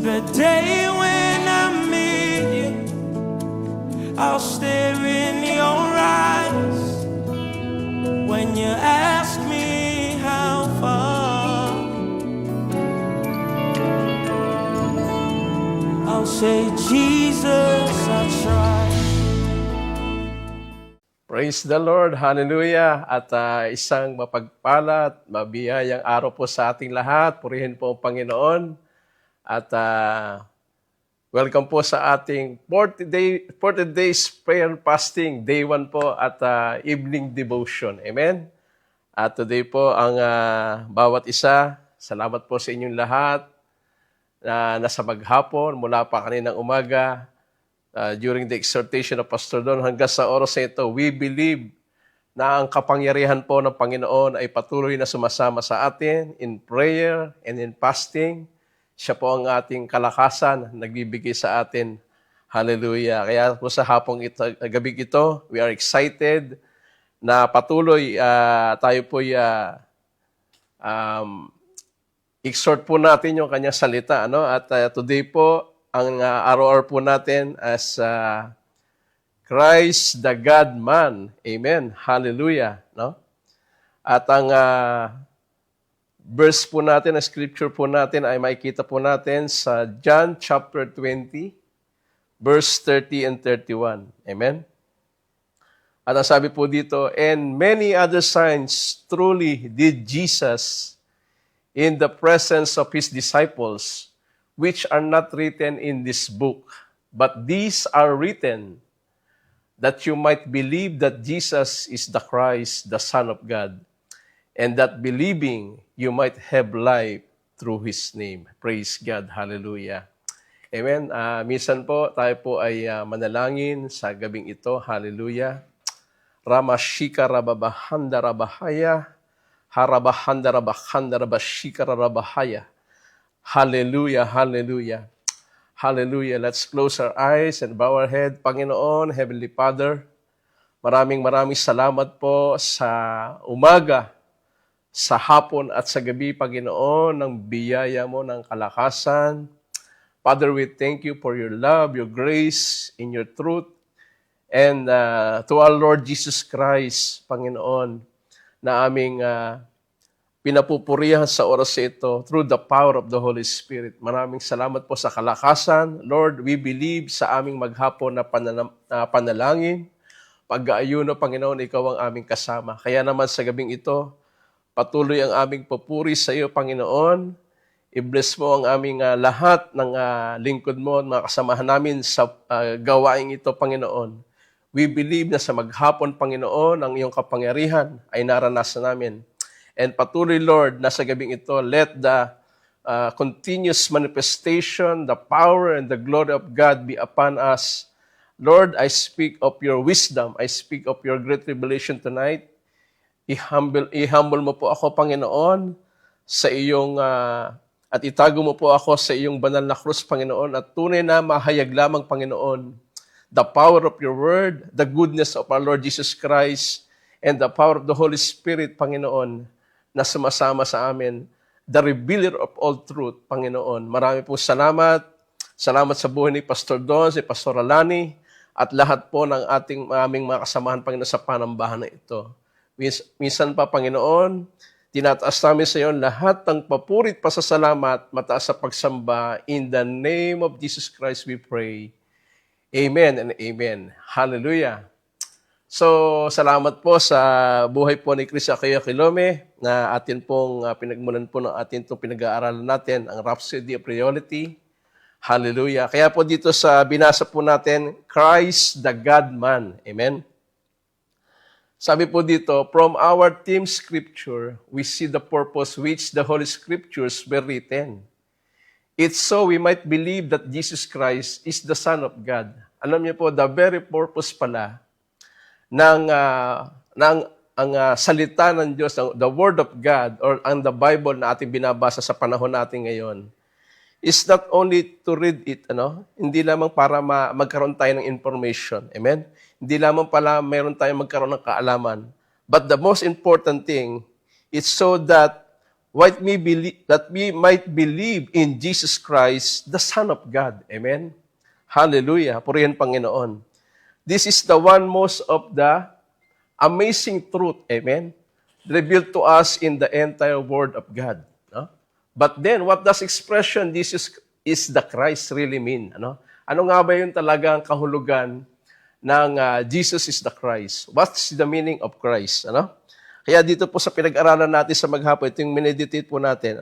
the day when I meet you, I'll stare in your eyes when you ask me how far. I'll say, Jesus, I tried. Praise the Lord, hallelujah, at isang mapagpalat, mabiyayang araw po sa ating lahat. Purihin po ang Panginoon at welcome po sa ating 40 days prayer and fasting, day 1 po at evening devotion. Amen? At today po ang bawat isa, salamat po sa inyong lahat na nasa maghapon mula pa kaninang umaga. During the exhortation of Pastor Don hanggang sa oras na ito, we believe na ang kapangyarihan po ng Panginoon ay patuloy na sumasama sa atin in prayer and in fasting. Siya po ang ating kalakasan, nagbibigay sa atin. Hallelujah. Kaya po sa hapong ito, gabing ito, we are excited na patuloy tayo po exhort po natin yung kanyang salita. Ano? At today po, ang araw-araw po natin as Christ the God-man. Amen. Hallelujah. No? At ang verse po natin, ang scripture po natin ay makikita po natin sa John chapter 20, verse 30 and 31. Amen. At ang sabi po dito, and many other signs truly did Jesus in the presence of His disciples, which are not written in this book, but these are written that you might believe that Jesus is the Christ, the Son of God, and that believing you might have life through His name. Praise God. Hallelujah. Amen. Minsan po, tayo po ay manalangin sa gabing ito. Hallelujah. Ramashika rababahanda rabahaya, harabahanda rabahanda rabashika rabahaya. Hallelujah, hallelujah, hallelujah. Let's close our eyes and bow our head. Panginoon, Heavenly Father, maraming salamat po sa umaga, sa hapon at sa gabi, Panginoon, ng biyaya mo ng kalakasan. Father, we thank you for your love, your grace, in your truth. And to our Lord Jesus Christ, Panginoon, na aming pinapupurihan sa oras ito through the power of the Holy Spirit. Maraming salamat po sa kalakasan. Lord, we believe sa aming maghapon na panalangin. Pag-aayuno, Panginoon, Ikaw ang aming kasama. Kaya naman sa gabing ito, patuloy ang aming papuri sa iyo, Panginoon. I-bless mo ang aming lahat ng lingkod mo, mga kasamahan namin sa gawaing ito, Panginoon. We believe na sa maghapon, Panginoon, ang iyong kapangyarihan ay naranasan namin. And patuloy, Lord, na sa gabing ito, let the continuous manifestation, the power, and the glory of God be upon us. Lord, I speak of your wisdom. I speak of your great revelation tonight. I-humble mo po ako, Panginoon, sa iyong, at itago mo po ako sa iyong banal na krus, Panginoon, at tunay na mahayag lamang, Panginoon, the power of your word, the goodness of our Lord Jesus Christ, and the power of the Holy Spirit, Panginoon, na sumasama sa amin, the revealer of all truth, Panginoon. Marami pong salamat. Salamat sa buhay ni Pastor Don, si Pastor Alani, at lahat po ng aming mga kasamahan, Panginoon, sa panambahan na ito. Minsan pa, Panginoon, tinataas namin sa iyo lahat ng papurit pasasalamat, mataas sa pagsamba. In the name of Jesus Christ we pray. Amen and amen. Hallelujah. So, salamat po sa buhay po ni Chris Aquino Quilome na atin pong pinagmulan po ng atin itong pinag-aaralan natin, ang Rhapsody of Reality. Hallelujah. Kaya po dito sa binasa po natin, Christ the God-man. Amen. Sabi po dito, from our theme scripture, we see the purpose which the Holy Scriptures were written. It's so we might believe that Jesus Christ is the Son of God. Alam niyo po, the very purpose pala ng salita ng Diyos, the Word of God, or ang the Bible na ating binabasa sa panahon natin ngayon, is not only to read it, hindi lamang para magkaroon tayo ng information. Amen? Hindi lamang pala mayroon tayong magkaroon ng kaalaman. But the most important thing, it's so that that we might believe in Jesus Christ, the Son of God. Amen? Hallelujah. Purihan Panginoon. This is the one most of the amazing truth, amen, revealed to us in the entire Word of God. No? But then, what does expression, this is the Christ really mean? Ano nga ba yung talagang kahulugan ng Jesus is the Christ? What's the meaning of Christ? Kaya dito po sa pinag-aralan natin sa maghapon, ito yung mineditate po natin.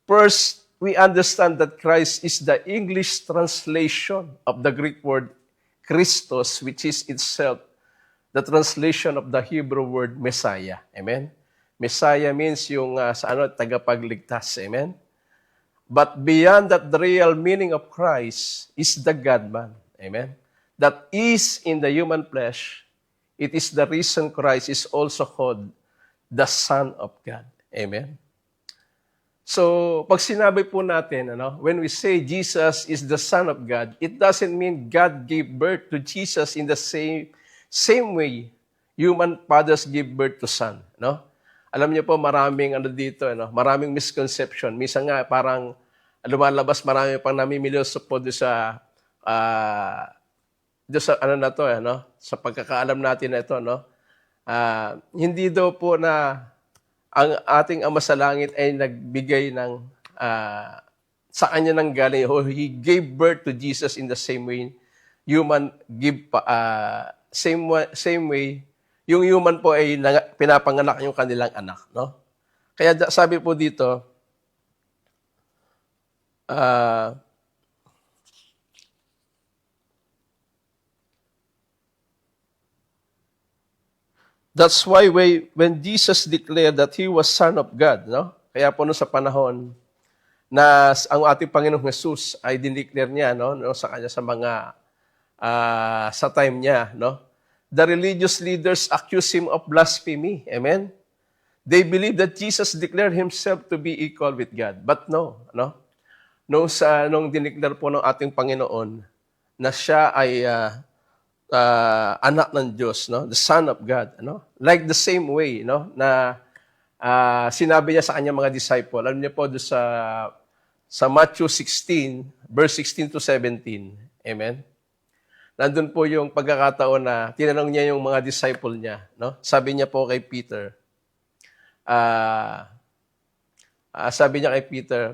First, we understand that Christ is the English translation of the Greek word Christos, which is itself the translation of the Hebrew word Messiah. Amen? Messiah means yung tagapagligtas. Amen? But beyond that, the real meaning of Christ is the God-man. Amen? That is in the human flesh. It is the reason Christ is also called the Son of God. Amen? So, pag sinabi po natin, when we say Jesus is the Son of God, it doesn't mean God gave birth to Jesus in the same way human fathers give birth to son. Alam niyo po, maraming maraming misconception. Minsan nga, parang lumalabas, marami pang namimilyoso po doon sa sa pagkakaalam natin na ito, hindi daw po na ang ating Ama sa Langit ay nagbigay ng sa kanya nang galing. He gave birth to Jesus in the same way human same way yung human po ay pinapanganak yung kanilang anak. Kaya sabi po dito, that's why when Jesus declared that He was Son of God, kaya po sa panahon na ang ating Panginoong Jesus ay dineclare niya sa kanya sa mga sa time niya, the religious leaders accuse Him of blasphemy. Amen? They believe that Jesus declared Himself to be equal with God. But no. Nung dineclare po ng ating Panginoon na siya ay anak ng Diyos, the Son of God. Like the same way na sinabi niya sa kanyang mga disciple. Alam niyo po doon sa Matthew 16, verse 16 to 17. Amen? Nandun po yung pagkakataon na tinanong niya yung mga disciple niya. Sabi niya po kay Peter,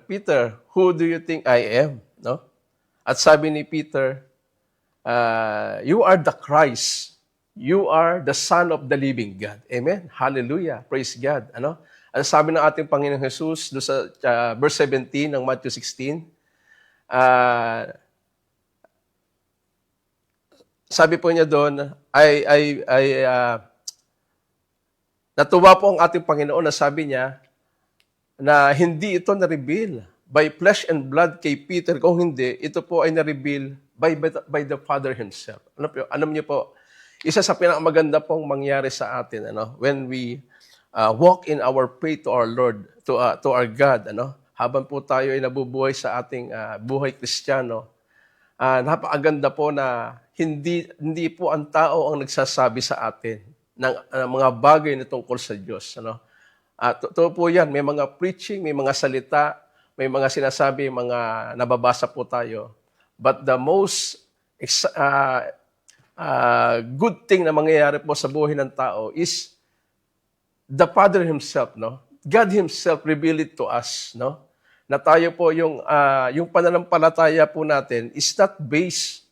Peter, who do you think I am? At sabi ni Peter, you are the Christ. You are the Son of the living God. Amen? Hallelujah. Praise God. Ano sabi ng ating Panginoong Jesus doon sa verse 17 ng Matthew 16? Sabi po niya doon, natuwa po ang ating Panginoon na sabi niya na hindi ito na-reveal by flesh and blood kay Peter. Kung hindi, ito po ay na-reveal by the Father Himself. Alam niyo po, isa sa pinakamaganda pong mangyari sa atin, when we walk in our faith to our Lord, to our God, habang po tayo ay nabubuhay sa ating buhay Kristiyano, napakaganda po na hindi po ang tao ang nagsasabi sa atin ng mga bagay na tungkol sa Diyos. Totoo po yan, may mga preaching, may mga salita, may mga sinasabi, mga nababasa po tayo. But the most good thing na mangyayari po sa buhay ng tao is the Father Himself, God Himself revealed it to us, na tayo po yung pananampalataya po natin is not based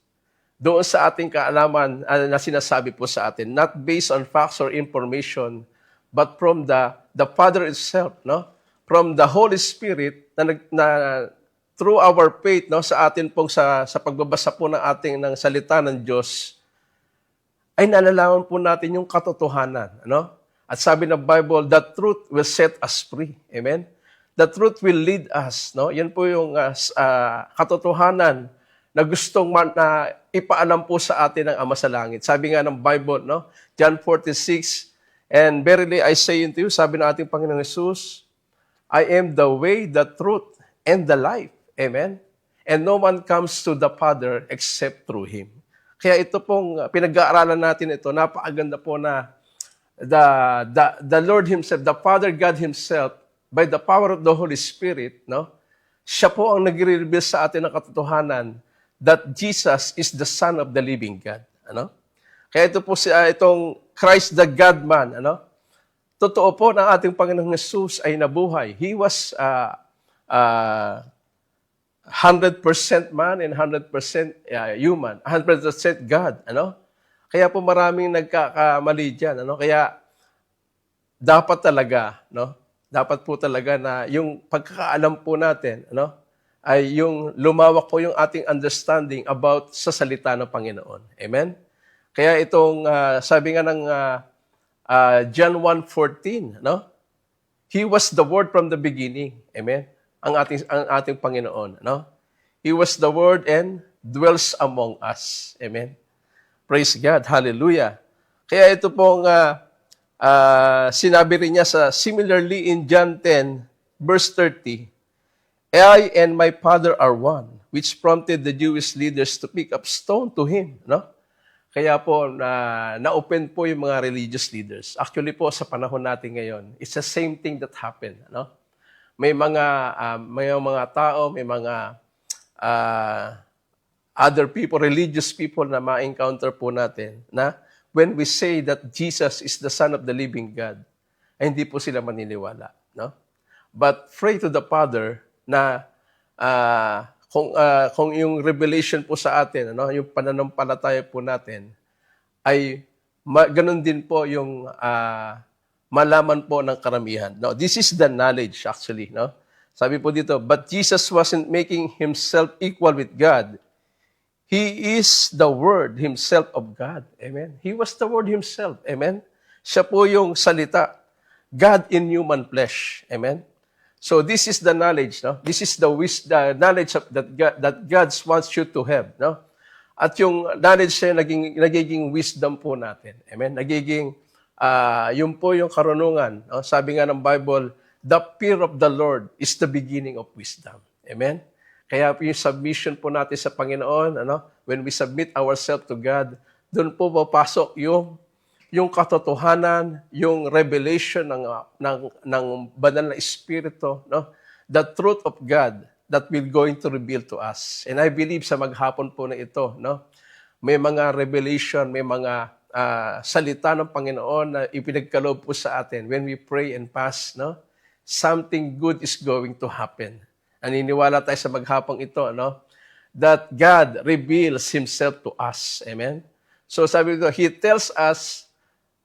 doon sa ating kaalaman na sinasabi po sa atin, not based on facts or information, but from the Father itself, from the Holy Spirit na through our faith, sa atin pong sa pagbabasa po ng salita ng Diyos, ay nalalaman po natin yung katotohanan, At sabi ng Bible, the truth will set us free. Amen? The truth will lead us, Yan po yung katotohanan na gustong ipaalam po sa atin ng Ama sa Langit. Sabi nga ng Bible, John 14:6, and verily I say unto you, sabi ng ating Panginoong Jesus, I am the way, the truth, and the life. Amen? And no one comes to the Father except through Him. Kaya ito pong pinag-aaralan natin ito, napakaganda po na the Lord Himself, the Father God Himself, by the power of the Holy Spirit, no? Siya po ang nagre-reveal sa atin ng katotohanan that Jesus is the Son of the living God. Ano? Kaya ito po itong Christ the God-man, ano? Totoo po na ating Panginoong Jesus ay nabuhay. He was 100% man and 100% human, 100% God, ano? Kaya po maraming nagkakamali diyan, ano? Kaya dapat talaga, no? Dapat po talaga na yung pagkakaalam po natin, ano, ay yung lumawak po yung ating understanding about sa salita ng Panginoon. Amen? Kaya itong, sabi nga ng John 1:14, no? He was the Word from the beginning. Amen? Ang ating Panginoon, no? He was the Word and dwells among us. Amen? Praise God. Hallelujah. Kaya ito pong sinabi rin niya similarly in John 10, verse 30, I and my Father are one, which prompted the Jewish leaders to pick up stone to him. No? Kaya po, na-open po yung mga religious leaders. Actually po, sa panahon natin ngayon, it's the same thing that happened. No? May mga tao, may mga other people, religious people na ma-encounter po natin na when we say that Jesus is the Son of the living God, ay hindi po sila maniniwala. No? But pray to the Father na kung yung revelation po sa atin, ano, yung pananampalataya po natin, ay ganun din po yung malaman po ng karamihan. No? This is the knowledge actually. No? Sabi po dito, but Jesus wasn't making himself equal with God. He is the Word Himself of God. Amen? He was the Word Himself. Amen? Siya po yung salita. God in human flesh. Amen? So this is the knowledge. No? This is the knowledge of that God wants you to have. No? At yung knowledge siya nagiging wisdom po natin. Amen? Nagiging, yun po yung karunungan. No? Sabi nga ng Bible, the fear of the Lord is the beginning of wisdom. Amen? Kaya yung submission po natin sa Panginoon, ano, when we submit ourselves to God, doon po papasok yung katotohanan, yung revelation ng banal na Espiritu, no? The truth of God that will going to reveal to us. And I believe sa maghapon po na ito, no? May mga revelation, may mga salita ng Panginoon na ipinagkaloob po sa atin. When we pray and fast, no? Something good is going to happen. Naniniwala tayo sa maghapong ito, no? That God reveals Himself to us. Amen? So sabi ko, He tells us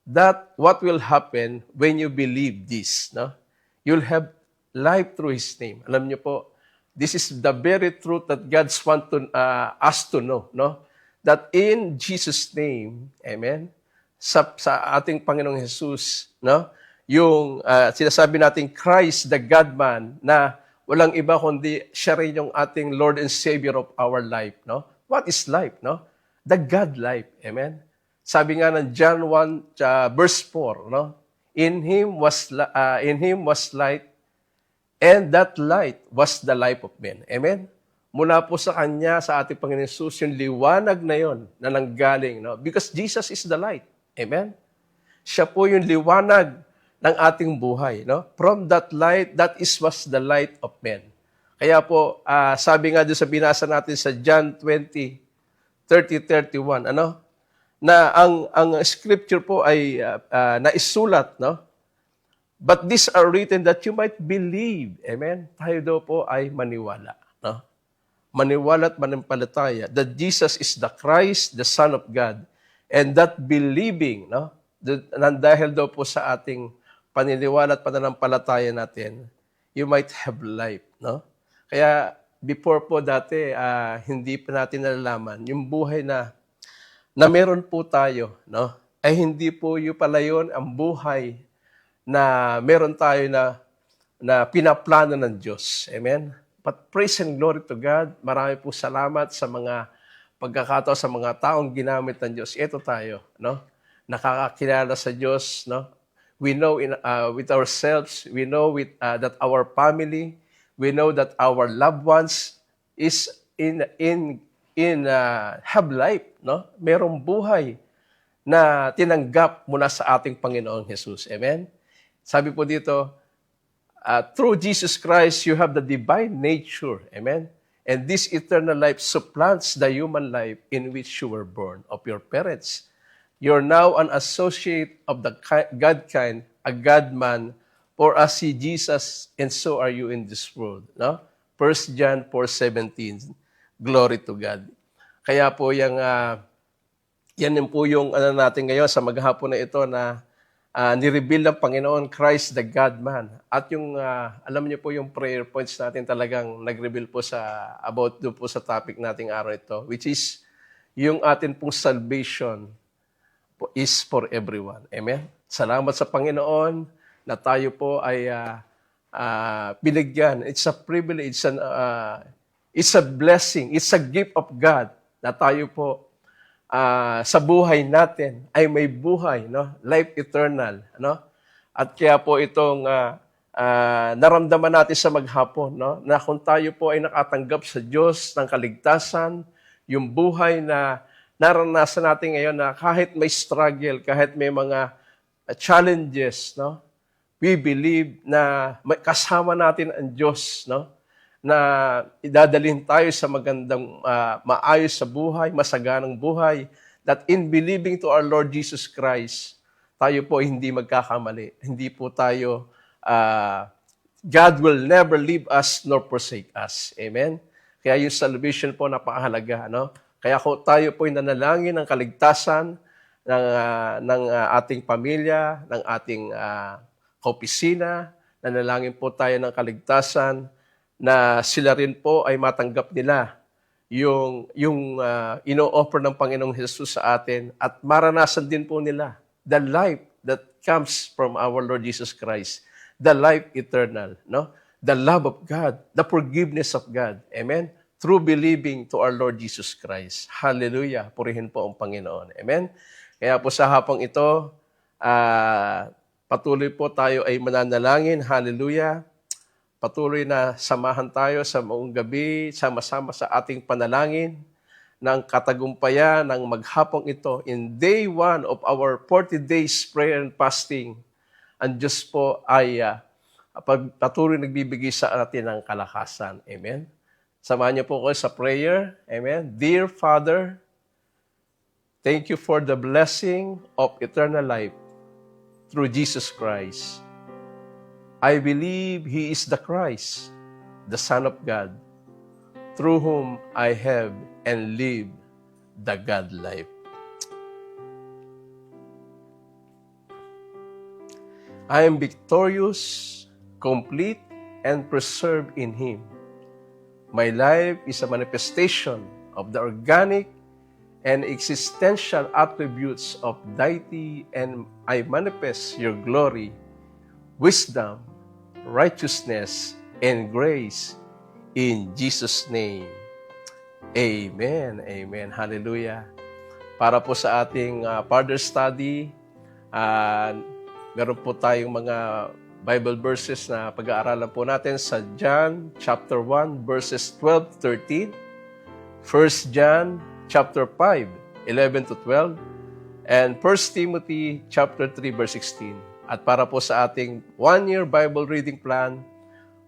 that what will happen when you believe this, no? You'll have life through His name. Alam niyo po, this is the very truth that God wants us to know, no? That in Jesus' name, amen, sa ating Panginoong Jesus, no? Yung sinasabi natin, Christ, the God-man, na walang iba kundi siya rin yung ating Lord and Savior of our life, no? What is life, no? The God life. Amen? Sabi nga ng John 1 verse 4, no? In him was light, and that light was the life of men. Amen? Mula po sa kanya, sa ating Panginoon Jesus, yung liwanag na yon na nanggaling, no? Because Jesus is the light. Amen? Siya po yung liwanag ng ating buhay, no? From that light, was the light of men. Kaya po, sabi nga doon sa binasa natin sa John 20:30-31, ano? Na ang scripture po ay naisulat, no? But these are written that you might believe. Amen? Tayo daw po ay maniwala, no? Maniwala at manampalataya that Jesus is the Christ, the Son of God, and that believing, no? Dahil daw po sa ating paniniwala at pananampalataya natin, you might have life, no? Kaya before po dati, hindi pa natin nalalaman yung buhay na meron po tayo, no? Ay hindi po yung pala yun ang buhay na meron tayo na pinaplano ng Diyos. Amen? But praise and glory to God. Marami po salamat sa mga pagkakataon sa mga taong ginamit ng Diyos. Ito tayo, no? Nakakakilala sa Diyos, no? We know with ourselves, we know that our family, we know that our loved ones is have life, no? Merong buhay na tinanggap mula sa ating Panginoong Jesus. Amen? Sabi po dito, through Jesus Christ, you have the divine nature. Amen? And this eternal life supplants the human life in which you were born of your parents. You're now an associate of the God kind, a God-man, for us see Jesus, and so are you in this world. No? 1 John 4:17. Glory to God. Kaya po yan din po yung natin ngayon sa maghapon na ito na nireveal ng Panginoon Christ the God-man. At yung, alam niyo po yung prayer points natin talagang nag-reveal po about doon po sa topic nating araw ito, which is yung atin pong salvation is for everyone. Amen? Salamat sa Panginoon na tayo po ay binigyan. It's a privilege, it's a blessing, it's a gift of God na tayo po sa buhay natin ay may buhay, no? Life eternal, no? At kaya po itong naramdaman natin sa maghapon, no? Na kung tayo po ay nakatanggap sa Diyos ng kaligtasan, yung buhay na naranasan natin ngayon na kahit may struggle, kahit may mga challenges, no? We believe na kasama natin ang Diyos, no? Na idadalhin tayo sa magandang, maayos sa buhay, masaganang buhay, that in believing to our Lord Jesus Christ, tayo po hindi magkakamali. Hindi po tayo, God will never leave us nor forsake us. Amen? Kaya yung salvation po napakahalaga. No? Kaya tayo po nanalangin ng kaligtasan ng ating pamilya, ng ating kaopisina, nanalangin po tayo ng kaligtasan na sila rin po ay matanggap nila yung ino-offer ng Panginoong Jesus sa atin at maranasan din po nila the life that comes from our Lord Jesus Christ, the life eternal, no? The love of God, the forgiveness of God. Amen? Through believing to our Lord Jesus Christ. Hallelujah. Purihin po ang Panginoon. Amen? Kaya po sa hapong ito, patuloy po tayo ay mananalangin. Hallelujah. Patuloy na samahan tayo sa maong gabi, sama-sama sa ating panalangin ng katagumpayan ng maghapong ito in day 1 of our 40 days prayer and fasting. Ang Diyos po ay patuloy nagbibigay sa atin ng kalakasan. Amen? Samahan niyo po ko sa prayer. Amen? Dear Father, thank you for the blessing of eternal life through Jesus Christ. I believe He is the Christ, the Son of God, through whom I have and live the God life. I am victorious, complete, and preserved in Him. My life is a manifestation of the organic and existential attributes of deity, and I manifest your glory, wisdom, righteousness, and grace in Jesus' name. Amen. Amen. Hallelujah. Para po sa ating further study, meron po tayong mga Bible verses na pag-aaralan po natin sa John chapter 1 verses 12-13, 1 John chapter 5, 11 to 12, and 1 Timothy chapter 3 verse 16. At para po sa ating one-year Bible reading plan,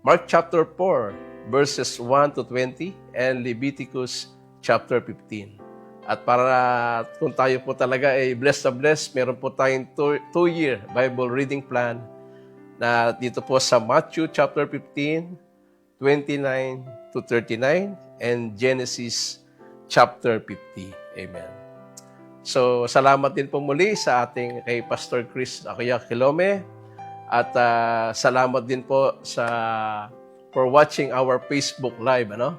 Mark chapter 4, verses 1 to 20, and Leviticus chapter 15. At para kung tayo po talaga ay blessed na blessed, meron po tayong two-year Bible reading plan na dito po sa Matthew chapter 15, 29 to 39, and Genesis chapter 50. Amen. So, salamat din po muli sa ating kay Pastor Chris Akuya Kilome. At salamat din po for watching our Facebook Live. Ano?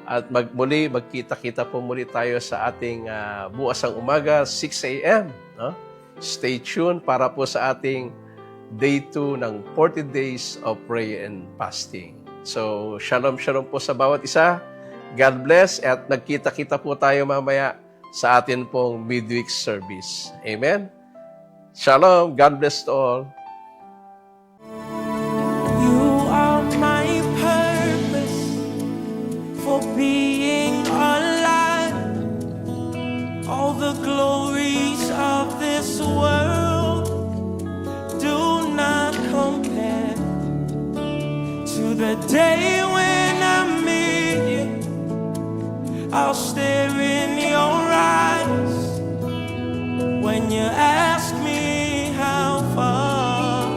At magkita-kita po muli tayo sa ating bukas ang umaga, 6 a.m. No? Stay tuned para po sa ating day 2 ng 40 days of prayer and fasting. So, shalom po sa bawat isa. God bless at nagkita-kita po tayo mamaya sa atin pong midweek service. Amen? Shalom. God bless to all. You are my purpose for being alive. All the glories of this world do not compare I'll stare in your eyes when you ask me how far.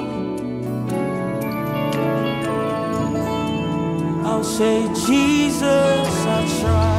I'll say, Jesus, I tried.